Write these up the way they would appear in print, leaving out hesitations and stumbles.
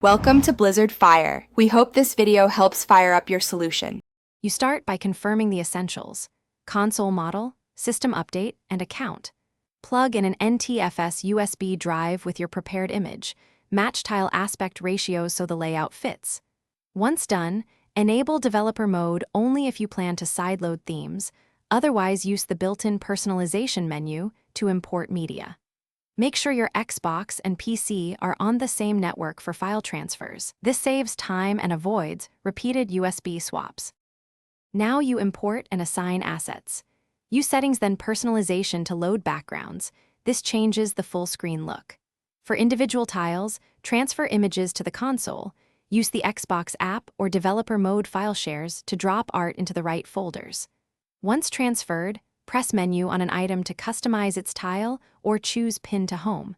Welcome to Blizzard Fire. We hope this video helps fire up your solution. You start by confirming the essentials: console model, system update, and account. Plug in an NTFS USB drive with your prepared image. Match tile aspect ratios so the layout fits. Once done, enable developer mode only if you plan to sideload themes. Otherwise, use the built-in personalization menu to import media. Make sure your Xbox and PC are on the same network for file transfers. This saves time and avoids repeated USB swaps. Now you import and assign assets. Use settings then personalization to load backgrounds. This changes the full screen look. For individual tiles, transfer images to the console. Use the Xbox app or developer mode file shares to drop art into the right folders. Once transferred, press menu on an item to customize its tile or choose Pin to Home.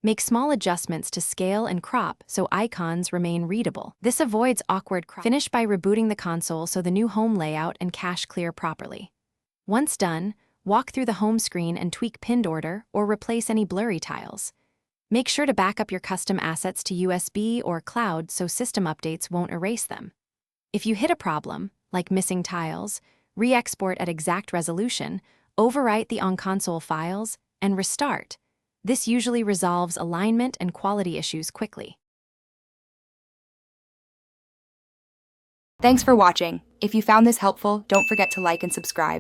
Make small adjustments to scale and crop so icons remain readable. This avoids awkward crop. Finish by rebooting the console so the new home layout and cache clear properly. Once done, walk through the home screen and tweak pinned order or replace any blurry tiles. Make sure to back up your custom assets to USB or cloud so system updates won't erase them. If you hit a problem, like missing tiles, re-export at exact resolution, overwrite the on-console files, and restart. This usually resolves alignment and quality issues quickly. Thanks for watching. If you found this helpful, don't forget to like and subscribe.